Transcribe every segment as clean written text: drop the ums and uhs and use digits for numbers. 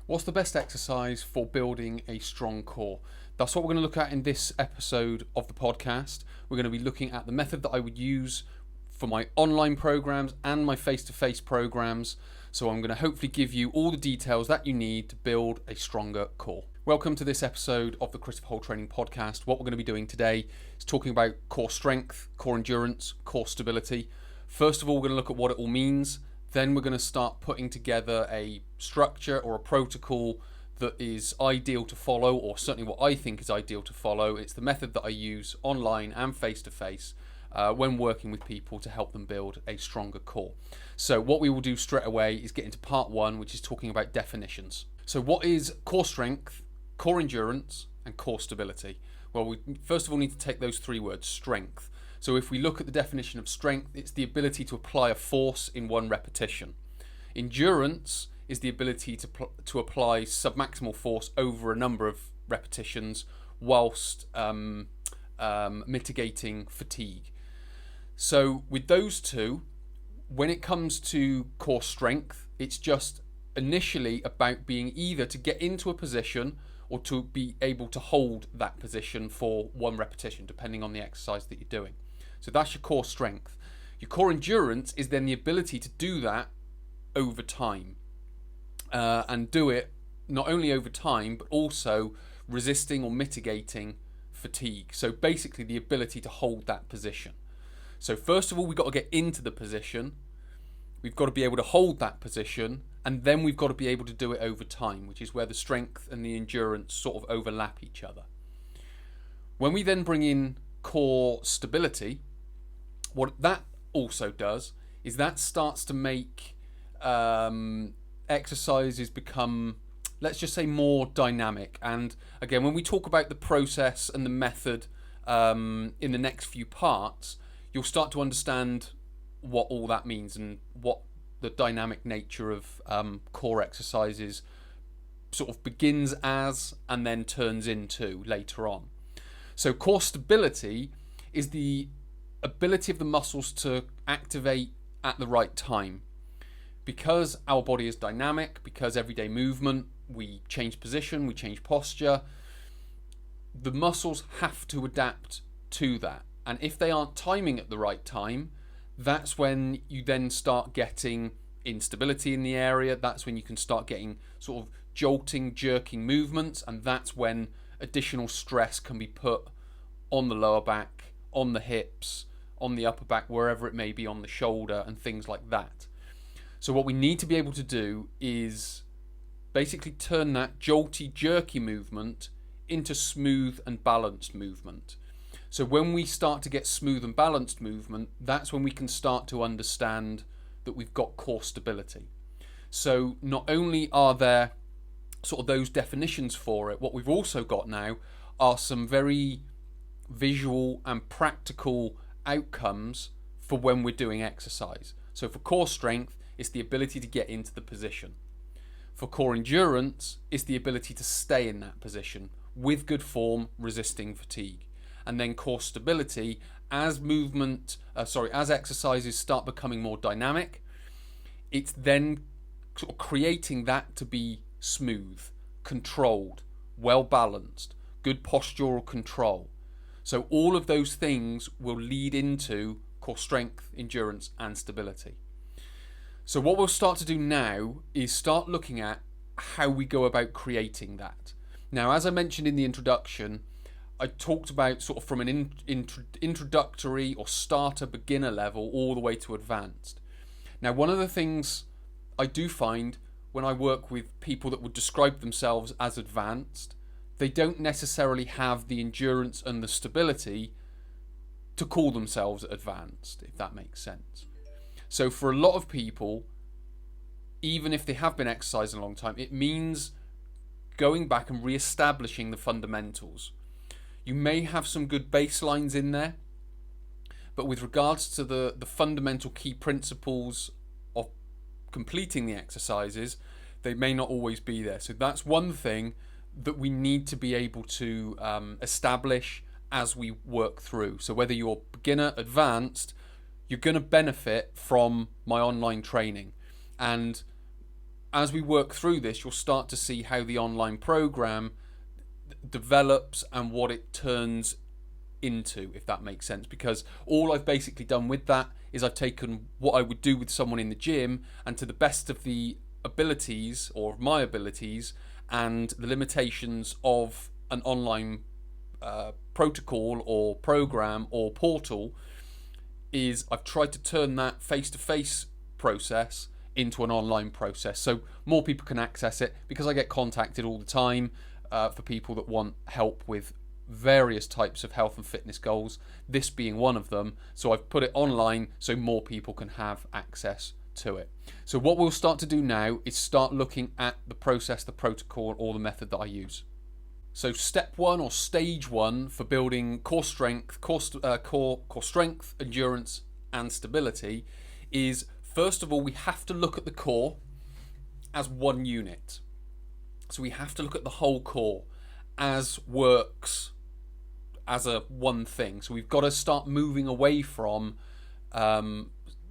What's the best exercise for building a strong core? That's what we're going to look at in this episode of the podcast. We're going to be looking at the method that I would use for my online programs and my face-to-face programs. So I'm going to hopefully give you all the details that you need to build a stronger core. Welcome to this episode of the Christopher Hall Training Podcast. What we're going to be doing today is talking about core strength, core endurance, core stability. First of all, we're going to look at what it all means. Then we're going to start putting together a structure or a protocol that is ideal to follow, or certainly what I think is ideal to follow. It's the method that I use online and face-to-face when working with people to help them build a stronger core. So what we will do straight away is get into part one, which is talking about definitions. So what is core strength, core endurance, and core stability? Well, we first of all need to take those three words, strength. So if we look at the definition of strength, it's the ability to apply a force in one repetition. Endurance is the ability to apply submaximal force over a number of repetitions whilst mitigating fatigue. So with those two, when it comes to core strength, it's just initially about being either to get into a position or to be able to hold that position for one repetition, depending on the exercise that you're doing. So that's your core strength. Your core endurance is then the ability to do that over time and do it not only over time, but also resisting or mitigating fatigue. So basically the ability to hold that position. So first of all, we've got to get into the position. We've got to be able to hold that position, and then we've got to be able to do it over time, which is where the strength and the endurance sort of overlap each other. When we then bring in core stability, what that also does is that starts to make exercises become, let's just say, more dynamic. And again, when we talk about the process and the method in the next few parts, you'll start to understand what all that means and what the dynamic nature of core exercises sort of begins as and then turns into later on. So core stability is the ability of the muscles to activate at the right time. Because our body is dynamic, because everyday movement, we change position, we change posture, the muscles have to adapt to that. And if they aren't timing at the right time, that's when you then start getting instability in the area. That's when you can start getting sort of jolting, jerking movements, and that's when additional stress can be put on the lower back, on the hips, on the upper back, wherever it may be, on the shoulder and things like that. So what we need to be able to do is basically turn that jolty, jerky movement into smooth and balanced movement. So when we start to get smooth and balanced movement, that's when we can start to understand that we've got core stability. So not only are there sort of those definitions for it, what we've also got now are some very visual and practical outcomes for when we're doing exercise. So for core strength, it's the ability to get into the position. For core endurance, it's the ability to stay in that position with good form, resisting fatigue. And then core stability, as exercises start becoming more dynamic, it's then sort of creating that to be smooth, controlled, well balanced, good postural control. So all of those things will lead into core strength, endurance, and stability. So what we'll start to do now is start looking at how we go about creating that. Now, as I mentioned in the introduction, I talked about sort of from an introductory or starter beginner level all the way to advanced. Now, one of the things I do find when I work with people that would describe themselves as advanced, they don't necessarily have the endurance and the stability to call themselves advanced, if that makes sense. So for a lot of people, even if they have been exercising a long time, it means going back and re-establishing the fundamentals. You may have some good baselines in there, but with regards to the fundamental key principles of completing the exercises, they may not always be there. So that's one thing that we need to be able to establish as we work through. So whether you're beginner, advanced, you're going to benefit from my online training. And as we work through this, you'll start to see how the online program develops and what it turns into, if that makes sense. Because all I've basically done with that is I've taken what I would do with someone in the gym, and to the best of the abilities, or my abilities, and the limitations of an online protocol or program or portal, is I've tried to turn that face-to-face process into an online process, so more people can access it, because I get contacted all the time for people that want help with various types of health and fitness goals, this being one of them. So I've put it online so more people can have access to it. So what we'll start to do now is start looking at the process, the protocol, or the method that I use. So step one, or stage one, for building core strength, endurance, and stability is, first of all, we have to look at the core as one unit. So we have to look at the whole core as works as a one thing. So we've got to start moving away from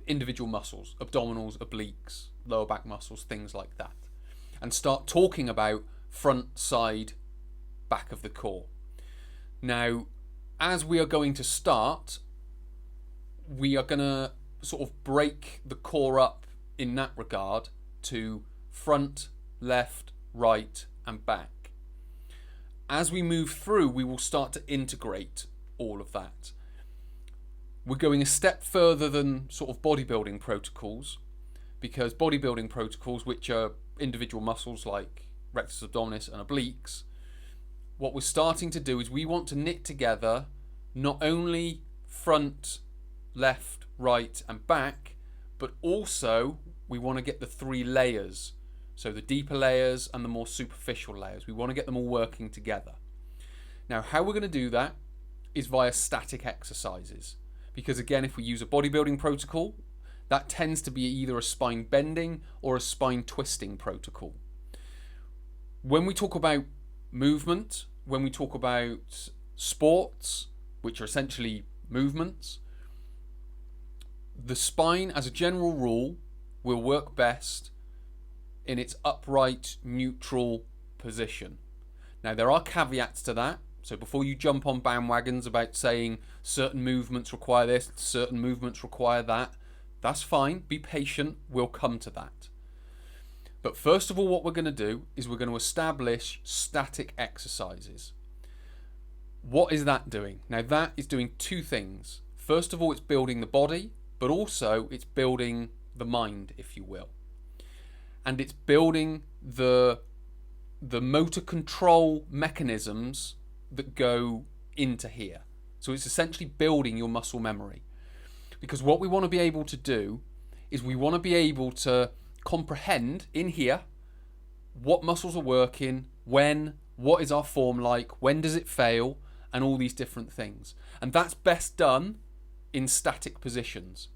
individual muscles, abdominals, obliques, lower back muscles, things like that, and start talking about front, side, back of the core. Now, as we are going to start, we are going to sort of break the core up in that regard to front, left, right, and back. As we move through, we will start to integrate all of that. We're going a step further than sort of bodybuilding protocols, because bodybuilding protocols, which are individual muscles like rectus abdominis and obliques, what we're starting to do is we want to knit together not only front, left, right, and back, but also we want to get the 3 layers. So the deeper layers and the more superficial layers. We want to get them all working together. Now, how we're going to do that is via static exercises. Because again, if we use a bodybuilding protocol, that tends to be either a spine bending or a spine twisting protocol. When we talk about movement, when we talk about sports, which are essentially movements, the spine, as a general rule, will work best in its upright, neutral position. Now, there are caveats to that. So before you jump on bandwagons about saying certain movements require this, certain movements require that, that's fine. Be patient. We'll come to that. But first of all, what we're going to do is we're going to establish static exercises. What is that doing? Now, that is doing 2 things. First of all, it's building the body, but also it's building the mind, if you will. And it's building the motor control mechanisms that go into here. So it's essentially building your muscle memory. Because what we want to be able to do is we want to be able to comprehend in here what muscles are working, when, what is our form like, when does it fail, and all these different things. And that's best done in static positions.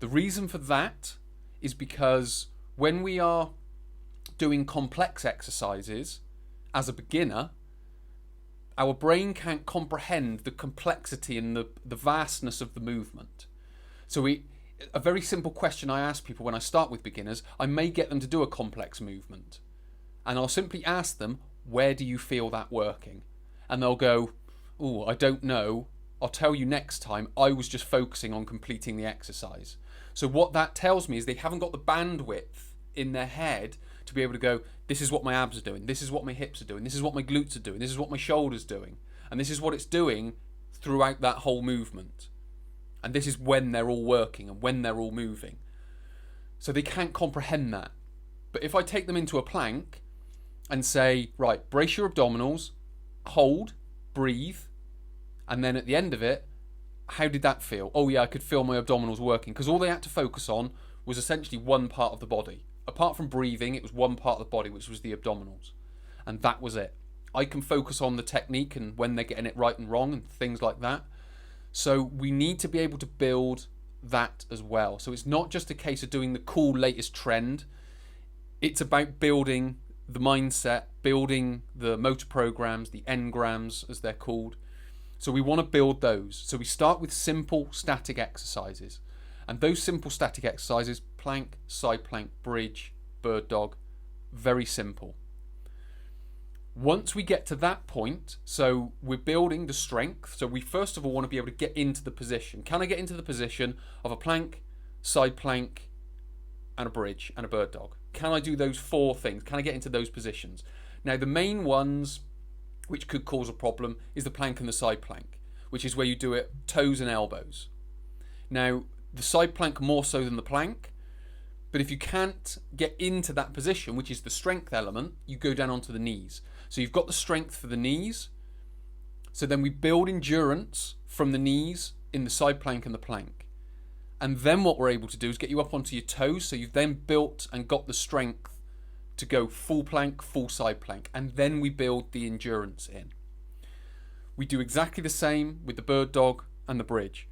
The reason for that is because when we are doing complex exercises as a beginner, our brain can't comprehend the complexity and the vastness of the movement. So a very simple question I ask people when I start with beginners, I may get them to do a complex movement. And I'll simply ask them, where do you feel that working? And they'll go, oh, I don't know. I'll tell you next time. I was just focusing on completing the exercise. So what that tells me is they haven't got the bandwidth in their head to be able to go, this is what my abs are doing, this is what my hips are doing, this is what my glutes are doing, this is what my shoulders are doing, and this is what it's doing throughout that whole movement. And this is when they're all working and when they're all moving. So they can't comprehend that. But if I take them into a plank and say, right, brace your abdominals, hold, breathe, and then at the end of it, how did that feel? Oh yeah, I could feel my abdominals working, because all they had to focus on was essentially one part of the body. Apart from breathing, it was one part of the body, which was the abdominals. And that was it. I can focus on the technique and when they're getting it right and wrong and things like that. So we need to be able to build that as well. So it's not just a case of doing the cool latest trend. It's about building the mindset, building the motor programs, the engrams as they're called. So we want to build those. So we start with simple static exercises. And those simple static exercises, plank, side plank, bridge, bird dog. Very simple. Once we get to that point, so we're building the strength. So we first of all want to be able to get into the position. Can I get into the position of a plank, side plank, and a bridge and a bird dog? Can I do those 4 things? Can I get into those positions? Now, the main ones which could cause a problem is the plank and the side plank, which is where you do it toes and elbows. Now, the side plank more so than the plank, but if you can't get into that position, which is the strength element, you go down onto the knees. So you've got the strength for the knees. So then we build endurance from the knees in the side plank and the plank. And then what we're able to do is get you up onto your toes. So you've then built and got the strength to go full plank, full side plank. And then we build the endurance in. We do exactly the same with the bird dog and the bridge.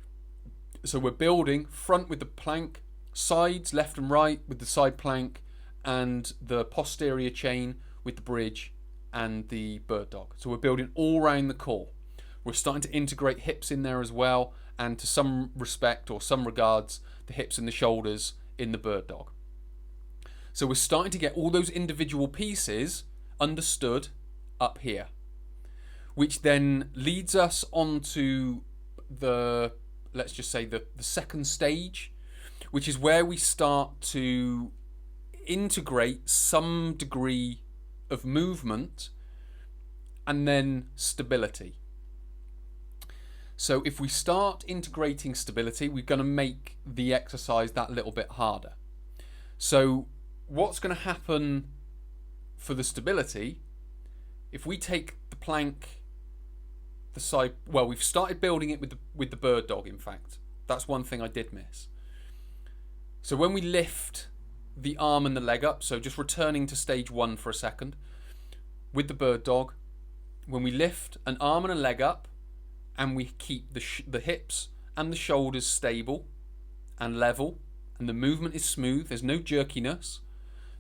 So we're building front with the plank, sides left and right with the side plank, and the posterior chain with the bridge and the bird dog. So we're building all around the core. We're starting to integrate hips in there as well, and to some respect or some regards, the hips and the shoulders in the bird dog. So we're starting to get all those individual pieces understood up here, which then leads us onto the, let's just say the second stage, which is where we start to integrate some degree of movement and then stability. So if we start integrating stability, we're going to make the exercise that little bit harder. So what's going to happen for the stability, if we take the plank, the side, well, we've started building it with the bird dog, in fact. That's one thing I did miss. So when we lift the arm and the leg up, so just returning to stage 1 for a second, with the bird dog, when we lift an arm and a leg up, and we keep the hips and the shoulders stable and level, and the movement is smooth, there's no jerkiness,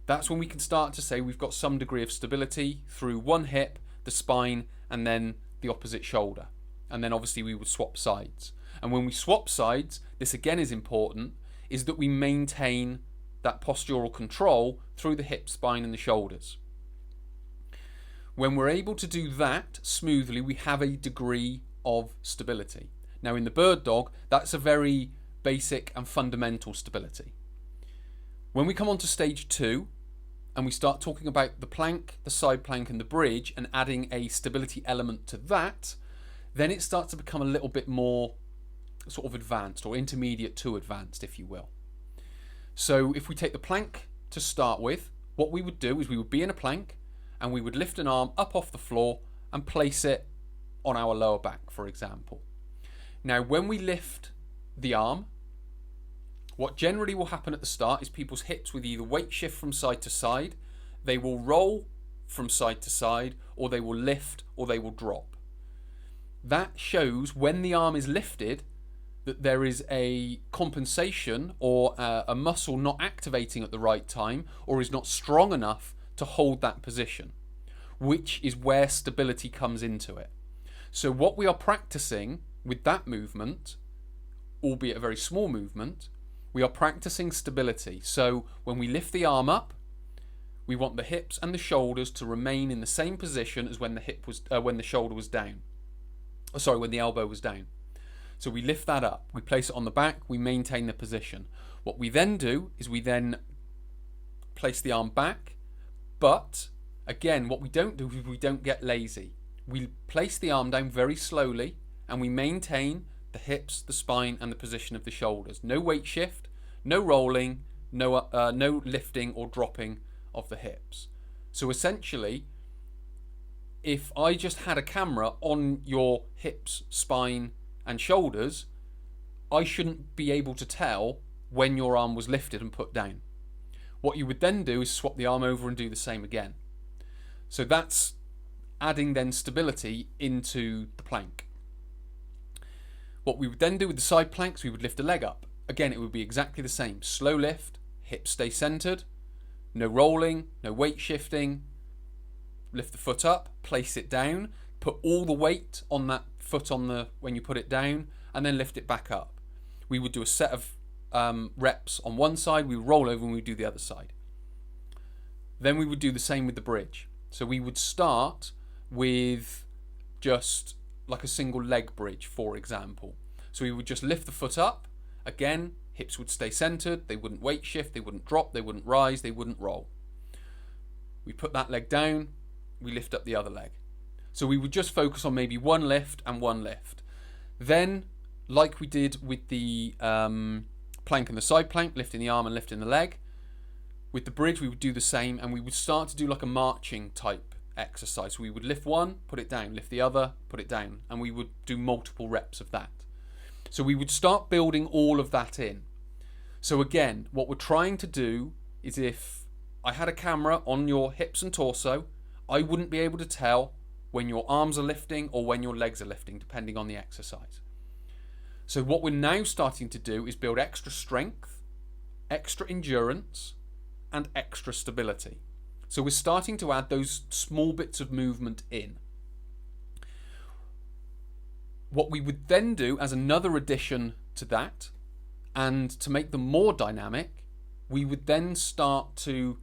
that's when we can start to say we've got some degree of stability through one hip, the spine, and then the opposite shoulder. And then obviously we would swap sides. And when we swap sides, this again is important, is that we maintain that postural control through the hip, spine, and the shoulders. When we're able to do that smoothly, we have a degree of stability. Now in the bird dog, that's a very basic and fundamental stability. When we come on to stage 2 and we start talking about the plank, the side plank, and the bridge, and adding a stability element to that, then it starts to become a little bit more sort of advanced, or intermediate to advanced, if you will. So if we take the plank to start with, what we would do is we would be in a plank and we would lift an arm up off the floor and place it on our lower back, for example. Now, when we lift the arm, what generally will happen at the start is people's hips will either weight shift from side to side, they will roll from side to side, or they will lift, or they will drop. That shows when the arm is lifted that there is a compensation or a muscle not activating at the right time, or is not strong enough to hold that position, which is where stability comes into it. So what we are practicing with that movement, albeit a very small movement, we are practicing stability. So when we lift the arm up, we want the hips and the shoulders to remain in the same position as when the shoulder was down. When the elbow was down. So we lift that up, we place it on the back, we maintain the position. What we then do is we then place the arm back, but again, what we don't do is we don't get lazy. We place the arm down very slowly and we maintain the hips, the spine, and the position of the shoulders. No weight shift, no rolling, no lifting or dropping of the hips. So essentially, if I just had a camera on your hips, spine, and shoulders, I shouldn't be able to tell when your arm was lifted and put down. What you would then do is swap the arm over and do the same again. So that's adding then stability into the plank. What we would then do with the side planks, we would lift a leg up. Again, it would be exactly the same. Slow lift, hips stay centered, no rolling, no weight shifting. Lift the foot up, place it down, put all the weight on that foot when you put it down, and then lift it back up. We would do a set of reps on one side, we would roll over and we would do the other side. Then we would do the same with the bridge. So we would start with just like a single leg bridge, for example. So we would just lift the foot up. Again, hips would stay centered. They wouldn't weight shift. They wouldn't drop. They wouldn't rise. They wouldn't roll. We put that leg down. We lift up the other leg. So we would just focus on maybe one lift and one lift. Then, like we did with the plank and the side plank, lifting the arm and lifting the leg, with the bridge we would do the same, and we would start to do like a marching type exercise. So we would lift one, put it down, lift the other, put it down, and we would do multiple reps of that. So we would start building all of that in. So again, what we're trying to do is, if I had a camera on your hips and torso, I wouldn't be able to tell when your arms are lifting or when your legs are lifting, depending on the exercise. So what we're now starting to do is build extra strength, extra endurance, and extra stability. So we're starting to add those small bits of movement in. What we would then do as another addition to that, and to make them more dynamic, we would then start to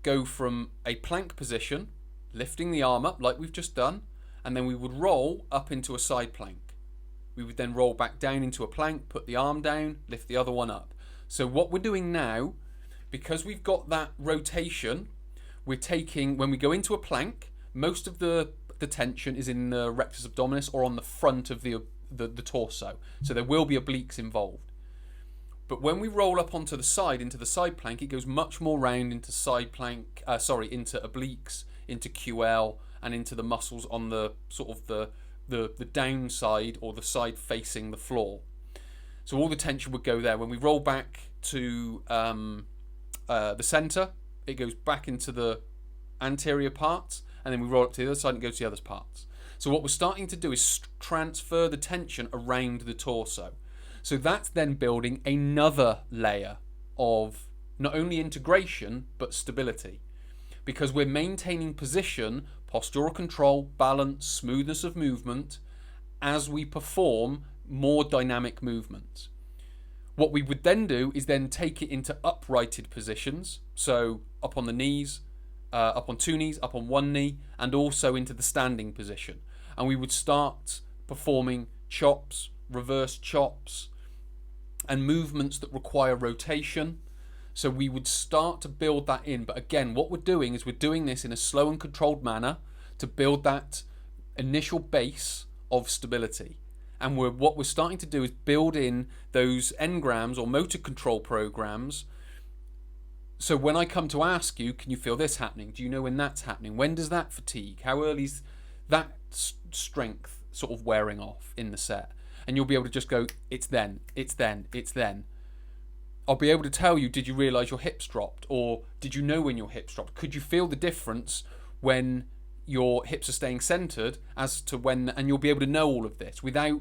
go from a plank position, lifting the arm up like we've just done, and then we would roll up into a side plank. We would then roll back down into a plank, put the arm down, lift the other one up. So what we're doing now, because we've got that rotation, we're taking, when we go into a plank, most of the tension is in the rectus abdominis or on the front of the torso. So there will be obliques involved. But when we roll up onto the side, into the side plank, it goes much more round into into obliques, into QL, and into the muscles on the sort of the downside, or the side facing the floor. So all the tension would go there. When we roll back to the center, it goes back into the anterior parts, and then we roll up to the other side and it goes to the other parts. So what we're starting to do is transfer the tension around the torso. So that's then building another layer of not only integration but stability, because we're maintaining position, postural control, balance, smoothness of movement as we perform more dynamic movements. What we would then do is then take it into uprighted positions, so up on the knees, up on two knees, up on one knee, and also into the standing position. And we would start performing chops, reverse chops, and movements that require rotation. So we would start to build that in. But again, what we're doing is we're doing this in a slow and controlled manner to build that initial base of stability. And what we're starting to do is build in those engrams or motor control programs. So when I come to ask you, can you feel this happening? Do you know when that's happening? When does that fatigue? How early is that strength sort of wearing off in the set? And you'll be able to just go, it's then, it's then, it's then. I'll be able to tell you, did you realise your hips dropped? Or did you know when your hips dropped? Could you feel the difference when your hips are staying centred as to when? And you'll be able to know all of this without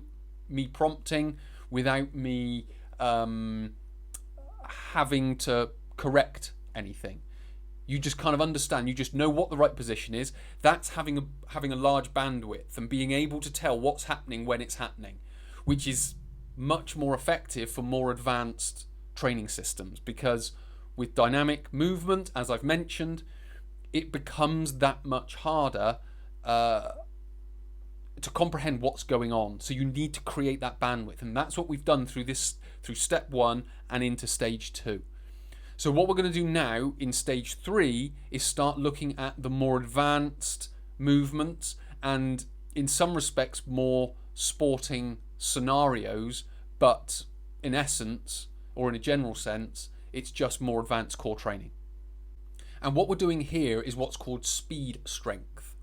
me prompting, without me having to correct anything. You just kind of understand, you just know what the right position is. That's having a large bandwidth and being able to tell what's happening when it's happening, which is much more effective for more advanced training systems, because with dynamic movement, as I've mentioned, it becomes that much harder to comprehend what's going on. So you need to create that bandwidth, and that's what we've done through step 1 and into stage 2. So what we're going to do now in stage 3 is start looking at the more advanced movements, and in some respects more sporting scenarios, but in essence, or in a general sense, it's just more advanced core training. And what we're doing here is what's called speed strength.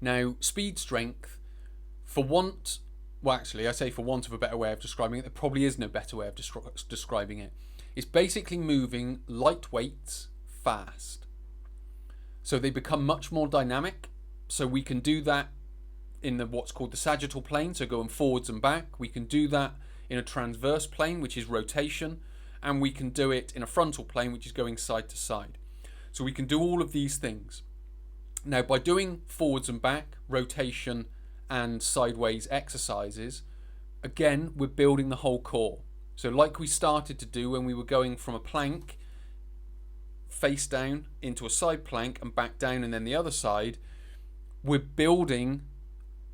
Now, speed strength, I say for want of a better way of describing it, there probably is no better way of describing it. It's basically moving light weights fast. So they become much more dynamic. So we can do that in what's called the sagittal plane, so going forwards and back. We can do that in a transverse plane, which is rotation, and we can do it in a frontal plane, which is going side to side. So we can do all of these things. Now, by doing forwards and back, rotation, and sideways exercises, again, we're building the whole core. So like we started to do when we were going from a plank face down into a side plank and back down, and then the other side, we're building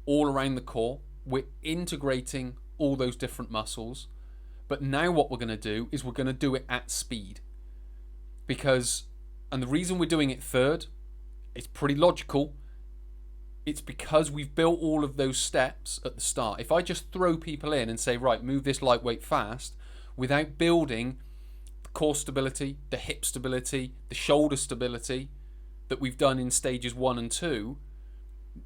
all around the core. We're integrating all those different muscles. But now what we're going to do is we're going to do it at speed. And the reason we're doing it third, it's pretty logical. It's because we've built all of those steps at the start. If I just throw people in and say, right, move this lightweight fast, without building the core stability, the hip stability, the shoulder stability that we've done in stages 1 and 2,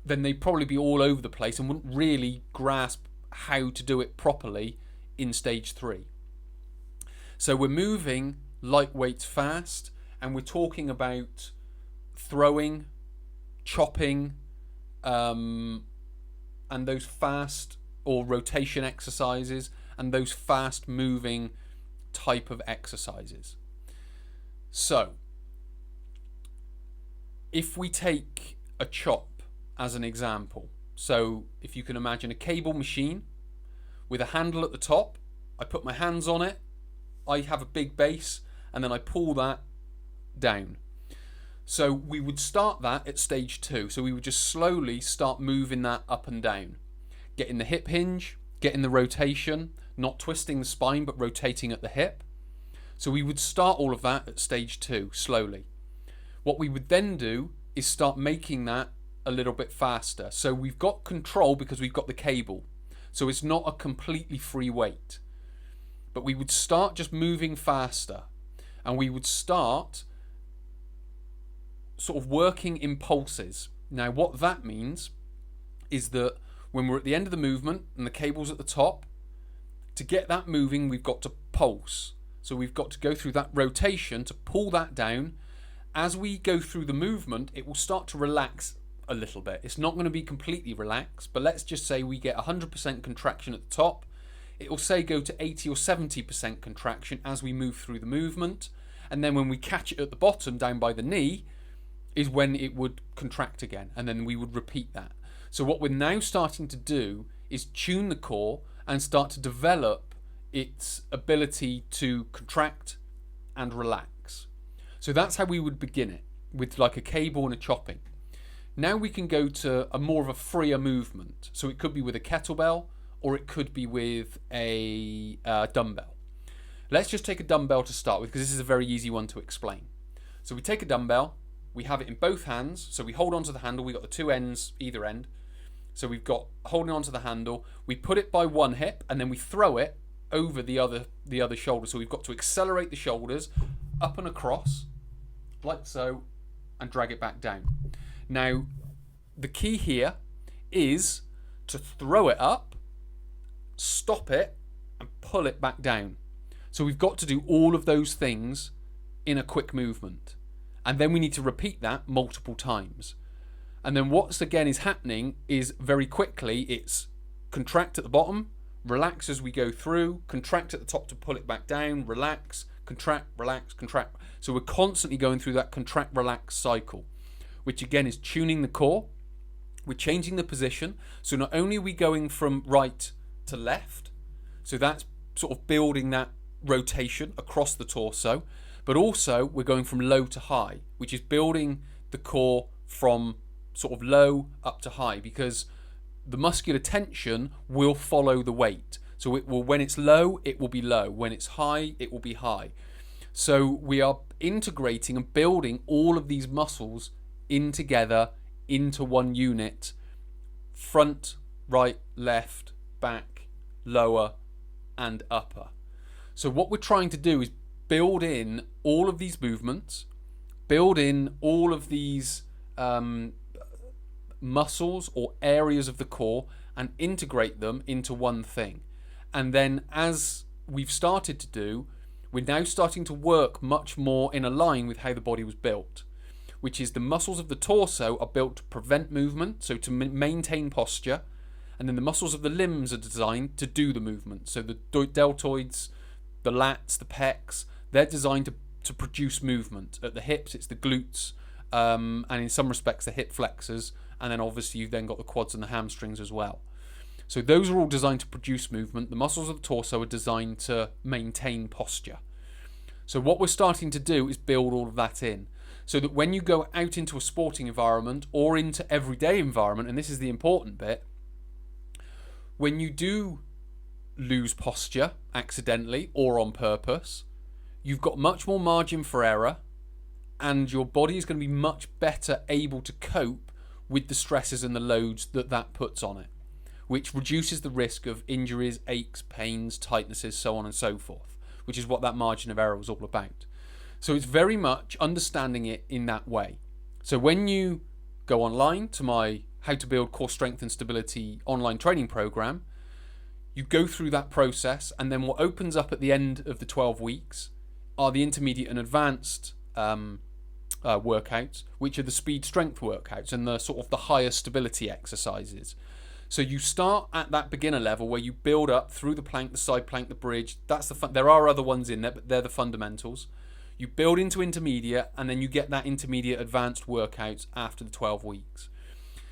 then they'd probably be all over the place and wouldn't really grasp how to do it properly in stage 3. So we're moving lightweights fast, and we're talking about throwing, chopping, and those fast or rotation exercises, and those fast moving type of exercises. So if we take a chop as an example, so if you can imagine a cable machine with a handle at the top, I put my hands on it, I have a big base, and then I pull that down. So we would start that at stage 2. So we would just slowly start moving that up and down, getting the hip hinge, getting the rotation, not twisting the spine but rotating at the hip. So we would start all of that at stage 2 slowly. What we would then do is start making that a little bit faster. So we've got control because we've got the cable. So it's not a completely free weight. But we would start just moving faster, and we would start sort of working in pulses. Now what that means is that when we're at the end of the movement and the cable's at the top, to get that moving we've got to pulse. So we've got to go through that rotation to pull that down. As we go through the movement, it will start to relax a little bit. It's not going to be completely relaxed, but let's just say we get 100% contraction at the top. It will say go to 80 or 70% contraction as we move through the movement, and then when we catch it at the bottom down by the knee is when it would contract again, and then we would repeat that. So what we're now starting to do is tune the core and start to develop its ability to contract and relax. So that's how we would begin it, with like a cable and a chopping. Now we can go to a more of a freer movement. So it could be with a kettlebell, or it could be with a dumbbell. Let's just take a dumbbell to start with, because this is a very easy one to explain. So we take a dumbbell, we have it in both hands, so we hold onto the handle, we've got the two ends either end. So we've got holding onto the handle, we put it by one hip, and then we throw it over the other shoulder. So we've got to accelerate the shoulders up and across, like so, and drag it back down. Now, the key here is to throw it up, stop it, and pull it back down. So we've got to do all of those things in a quick movement. And then we need to repeat that multiple times. And then what's again is happening is very quickly it's contract at the bottom, relax as we go through, contract at the top to pull it back down, relax, contract, relax, contract. So we're constantly going through that contract, relax cycle, which again is tuning the core. We're changing the position. So not only are we going from right to left, so that's sort of building that rotation across the torso, but also we're going from low to high, which is building the core from sort of low up to high, because the muscular tension will follow the weight. So it will, when it's low, it will be low. When it's high, it will be high. So we are integrating and building all of these muscles in together into one unit: front, right, left, back, lower, and upper. So what we're trying to do is build in all of these movements, build in all of these muscles or areas of the core, and integrate them into one thing. And then, as we've started to do, we're now starting to work much more in a line with how the body was built, which is the muscles of the torso are built to prevent movement, so to maintain posture, and then the muscles of the limbs are designed to do the movement. So the deltoids, the lats, the pecs, they're designed to produce movement. At the hips, it's the glutes, and in some respects the hip flexors, and then obviously you've then got the quads and the hamstrings as well. So those are all designed to produce movement. The muscles of the torso are designed to maintain posture. So what we're starting to do is build all of that in, so that when you go out into a sporting environment or into everyday environment, and this is the important bit, when you do lose posture accidentally or on purpose, you've got much more margin for error, and your body is going to be much better able to cope with the stresses and the loads that puts on it, which reduces the risk of injuries, aches, pains, tightnesses, so on and so forth, which is what that margin of error was all about. So it's very much understanding it in that way. So when you go online to my How to Build Core Strength and Stability online training program, you go through that process, and then what opens up at the end of the 12 weeks are the intermediate and advanced workouts, which are the speed strength workouts and the sort of the higher stability exercises. So you start at that beginner level where you build up through the plank, the side plank, the bridge. That's there are other ones in there, but they're the fundamentals. You build into intermediate, and then you get that intermediate advanced workouts after the 12 weeks.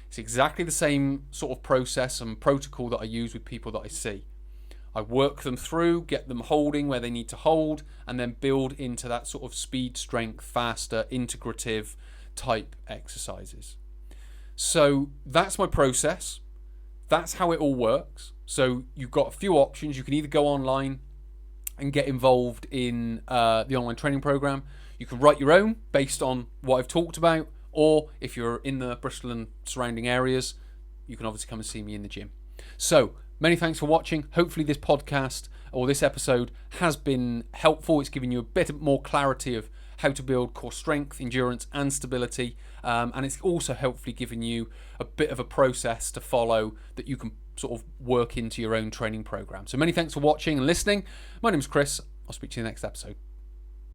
It's exactly the same sort of process and protocol that I use with people that I see. I work them through, get them holding where they need to hold, and then build into that sort of speed, strength, faster, integrative type exercises. So that's my process. That's how it all works. So you've got a few options. You can either go online and get involved in the online training program. You can write your own based on what I've talked about, or if you're in the Bristol and surrounding areas, you can obviously come and see me in the gym. So many thanks for watching. Hopefully this podcast or this episode has been helpful. It's given you a bit more clarity of how to build core strength, endurance and stability. And it's also hopefully given you a bit of a process to follow that you can sort of work into your own training program. So many thanks for watching and listening. My name is Chris. I'll speak to you in the next episode.